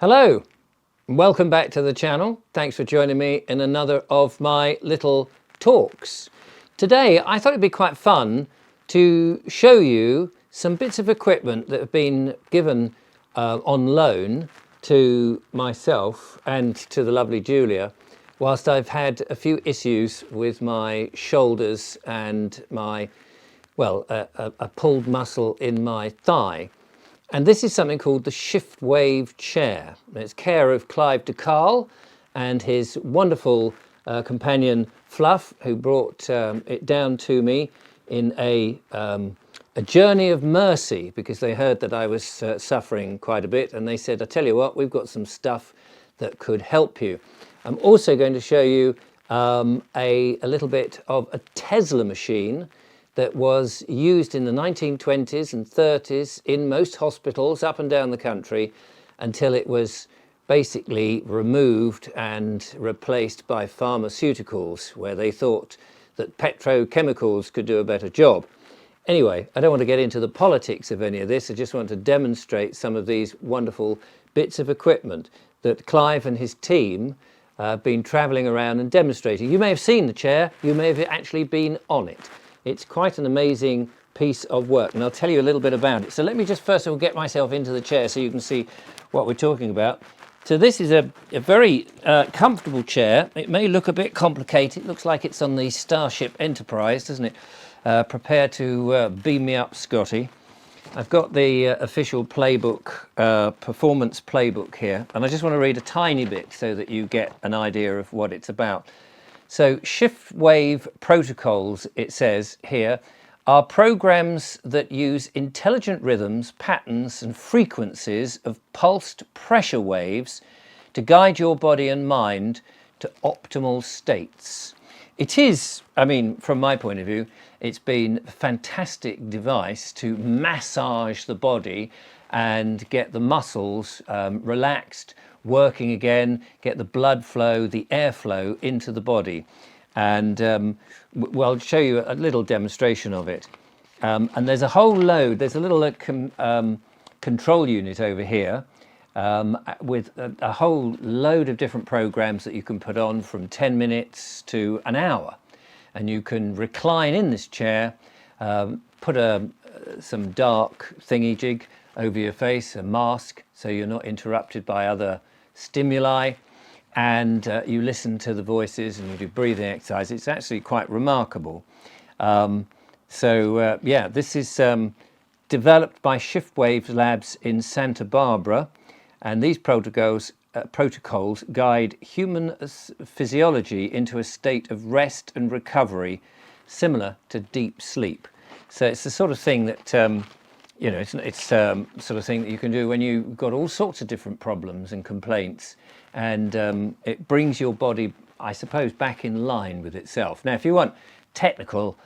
Hello, welcome back to the channel. Thanks for joining me in another of my little talks. Today I thought it'd be quite fun to show you some bits of equipment that have been given on loan to myself and to the lovely Julia whilst I've had a few issues with my shoulders and my, well, a pulled muscle in my thigh. And this is something called the Swiftwave chair. It's care of Clive de Carle and his wonderful companion Fluff, who brought it down to me in a journey of mercy, because they heard that I was suffering quite a bit, and they said, I tell you what, we've got some stuff that could help you. I'm also going to show you a little bit of a Tesla machine that was used in the 1920s and 30s in most hospitals up and down the country until it was basically removed and replaced by pharmaceuticals, where they thought that petrochemicals could do a better job. Anyway, I don't want to get into the politics of any of this. I just want to demonstrate some of these wonderful bits of equipment that Clive and his team have been travelling around and demonstrating. You may have seen the chair, you may have actually been on it. It's quite an amazing piece of work, and I'll tell you a little bit about it. So let me just first of all get myself into the chair so you can see what we're talking about. So this is a very comfortable chair. It may look a bit complicated. It looks like it's on the Starship Enterprise, doesn't it? Prepare to beam me up, Scotty. I've got the official playbook, performance playbook here, and I just want to read a tiny bit so that you get an idea of what it's about. So Swiftwave protocols, it says here, are programs that use intelligent rhythms, patterns and frequencies of pulsed pressure waves to guide your body and mind to optimal states. It is, I mean, from my point of view, it's been a fantastic device to massage the body and get the muscles relaxed, working again, get the blood flow, the airflow into the body. And well, I'll show you a little demonstration of it. And there's a whole load, there's a little control unit over here with a whole load of different programs that you can put on from 10 minutes to an hour. And you can recline in this chair, put some dark thingy jig over your face, a mask, so you're not interrupted by other stimuli, and you listen to the voices and you do breathing exercise. It's actually quite remarkable. Yeah, this is developed by Swiftwave Labs in Santa Barbara, and these protocols guide human physiology into a state of rest and recovery similar to deep sleep. So it's the sort of thing that you know, it's sort of thing that you can do when you've got all sorts of different problems and complaints, and it brings your body, I suppose, back in line with itself. Now, if you want technical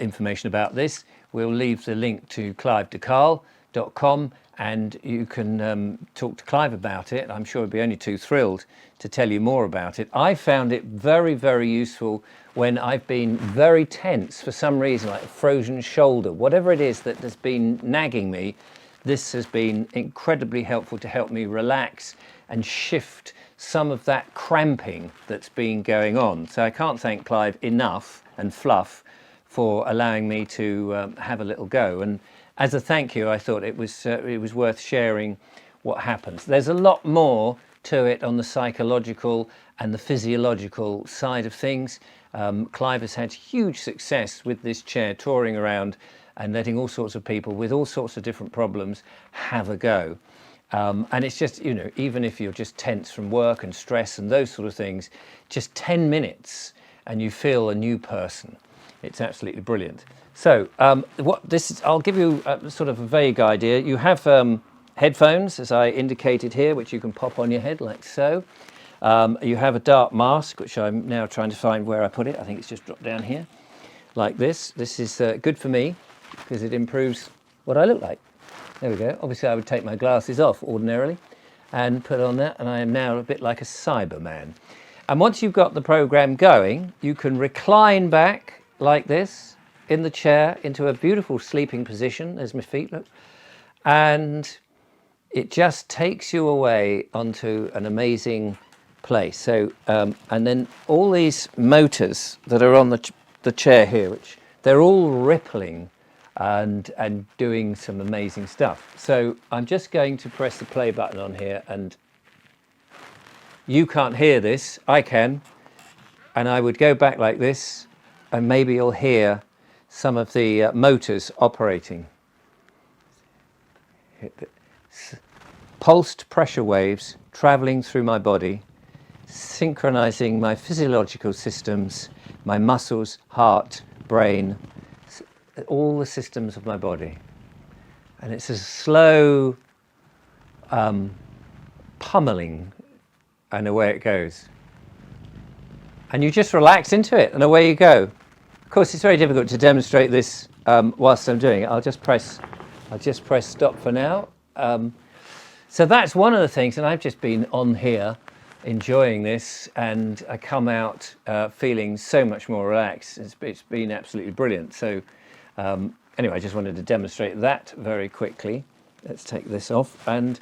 information about this, we'll leave the link to clivedecarle.com, and you can talk to Clive about it. I'm sure he'd be only too thrilled to tell you more about it. I found it very, very useful when I've been very tense for some reason, like a frozen shoulder, whatever it is that has been nagging me. This has been incredibly helpful to help me relax and shift some of that cramping that's been going on. So I can't thank Clive enough, and Fluff, for allowing me to have a little go. And as a thank you, I thought it was worth sharing what happens. There's a lot more to it on the psychological and the physiological side of things. Clive has had huge success with this chair, touring around and letting all sorts of people with all sorts of different problems have a go. And it's just, you know, even if you're just tense from work and stress and those sort of things, just 10 minutes and you feel a new person. It's absolutely brilliant. So I'll give you a sort of a vague idea. You have headphones, as I indicated here, which you can pop on your head like so. You have a dark mask, which I'm now trying to find where I put it. I think it's just dropped down here, like this. This is good for me because it improves what I look like. There we go. Obviously, I would take my glasses off ordinarily and put on that, and I am now a bit like a Cyberman. And once you've got the program going, you can recline back like this in the chair into a beautiful sleeping position. There's my feet, look. And it just takes you away onto an amazing place. So, and then all these motors that are on the chair here, which they're all rippling and doing some amazing stuff. So I'm just going to press the play button on here, and you can't hear this, I can, and I would go back like this, and maybe you'll hear some of the motors operating. Pulsed pressure waves traveling through my body, synchronizing my physiological systems, my muscles, heart, brain, all the systems of my body. And it's a slow pummeling, and away it goes. And you just relax into it, and away you go. Of course, it's very difficult to demonstrate this whilst I'm doing it. I'll just press stop for now. So that's one of the things, and I've just been on here enjoying this, and I come out feeling so much more relaxed. It's been absolutely brilliant. So anyway, I just wanted to demonstrate that very quickly. Let's take this off. And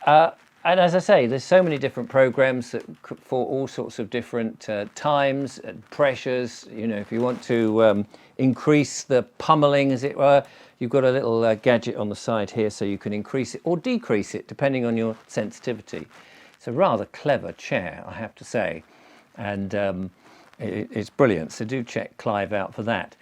as I say, there's so many different programs for all sorts of different times and pressures. You know, if you want to increase the pummeling, as it were, you've got a little gadget on the side here, so you can increase it or decrease it depending on your sensitivity. It's a rather clever chair, I have to say, and it's brilliant. So do check Clive out for that.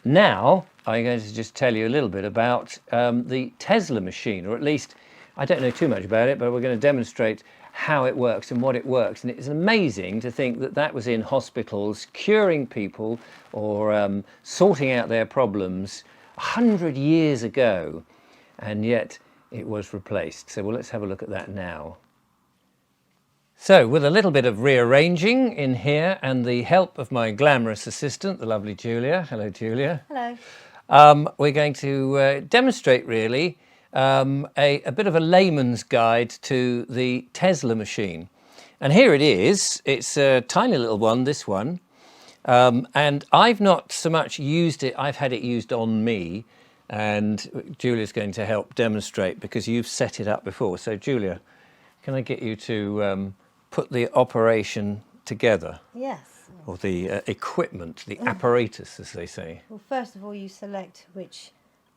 Now I'm going to just tell you a little bit about the Tesla machine, or at least I don't know too much about it, but we're going to demonstrate how it works and what it works. And it's amazing to think that that was in hospitals curing people or sorting out their problems 100 years ago, and yet it was replaced. So let's have a look at that now. So with a little bit of rearranging in here and the help of my glamorous assistant, the lovely Julia. Hello, Julia. Hello. We're going to demonstrate really a bit of a layman's guide to the Tesla machine. And here it is. It's a tiny little one, this one. And I've not so much used it, I've had it used on me, and Julia's going to help demonstrate because you've set it up before. So Julia, can I get you to put the operation together? Yes. Or the equipment, the apparatus, as they say. Well, first of all, you select which,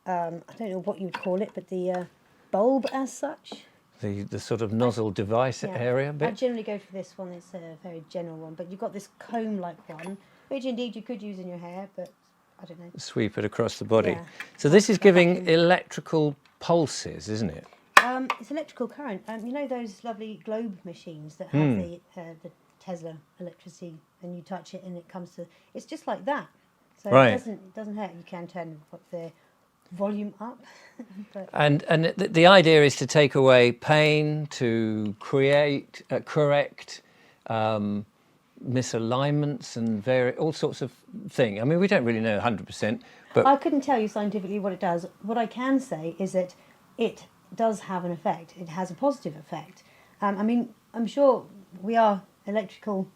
I don't know what you would call it, but the bulb as such. The sort of nozzle device area bit? I generally go for this one. It's a very general one, but you've got this comb-like one, which indeed you could use in your hair, but I don't know. Sweep it across the body. Yeah. So this is giving electrical pulses, isn't it? It's electrical current. You know those lovely globe machines that have the Tesla electricity, and you touch it and it comes to... It's just like that. So right. It doesn't hurt. You can turn the volume up. But and the idea is to take away pain, to correct misalignments and all sorts of things. I mean, we don't really know 100%, but I couldn't tell you scientifically what it does. What I can say is that it does have an effect. It has a positive effect. I mean, I'm sure we are electrical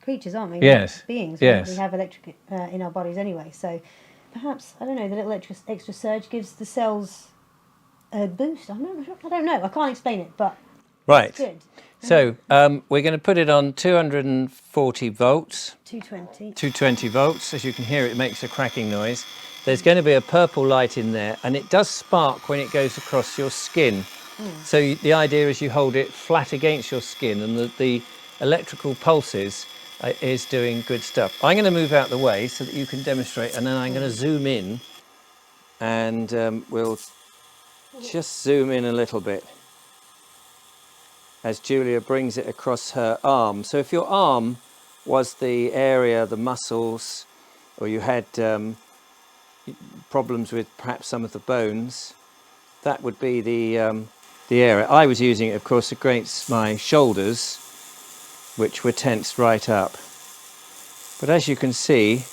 creatures, aren't we? Yes. Beings. Yes. We have electric in our bodies anyway. So perhaps, I don't know, the little extra surge gives the cells a boost. I'm not sure. I don't know. I can't explain it, but right. it's good. So we're going to put it on 240 volts. 220. 220 volts. As you can hear, it makes a cracking noise. There's going to be a purple light in there, and it does spark when it goes across your skin. So the idea is you hold it flat against your skin, and the electrical pulses is doing good stuff. I'm going to move out the way so that you can demonstrate, and then I'm going to zoom in, and we'll just zoom in a little bit as Julia brings it across her arm. So if your arm was the area, the muscles, or you had problems with perhaps some of the bones, that would be the area. I was using it, of course, against my shoulders, which were tensed right up. But as you can see,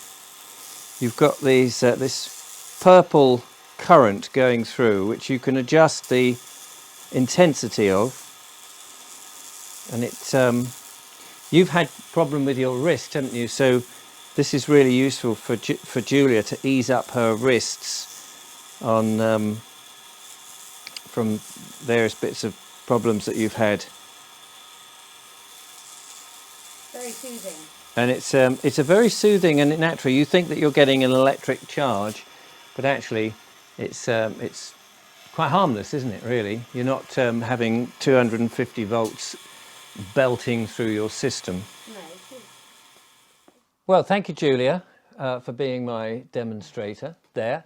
you've got these this purple current going through, which you can adjust the intensity of. And you've had problem with your wrist, haven't you? So this is really useful for Julia to ease up her wrists on from various bits of problems that you've had. Very soothing. And it's a very soothing and natural. You think that you're getting an electric charge, but actually it's quite harmless, isn't it, really? You're not having 250 volts belting through your system. No, it's Well, thank you, Julia, for being my demonstrator there.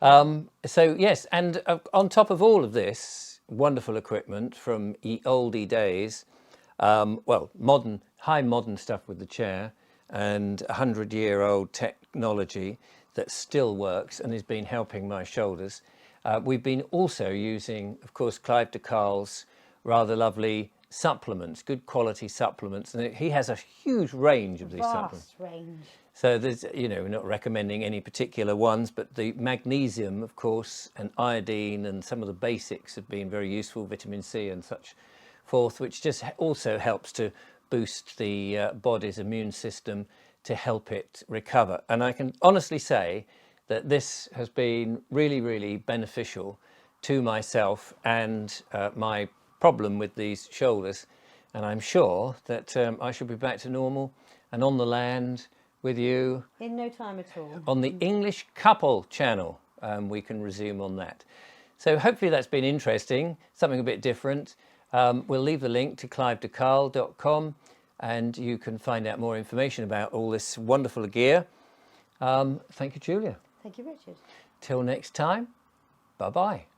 So yes, and on top of all of this wonderful equipment from ye oldie days, well, high modern stuff with the chair and 100-year-old technology that still works and has been helping my shoulders. We've been also using, of course, Clive de Carle's rather lovely supplements, good quality supplements, and he has a huge range of these supplements. vast range. So there's, we're not recommending any particular ones, but the magnesium, of course, and iodine and some of the basics have been very useful, vitamin C and such forth, which just also helps to boost the body's immune system to help it recover. And I can honestly say that this has been really, really beneficial to myself and my problem with these shoulders. And I'm sure that I should be back to normal and on the land with you In no time at all. on the English Couple channel. We can resume on that. So hopefully that's been interesting, something a bit different. We'll leave the link to clivedecarle.com and you can find out more information about all this wonderful gear. Thank you, Julia. Thank you, Richard. Till next time, bye-bye.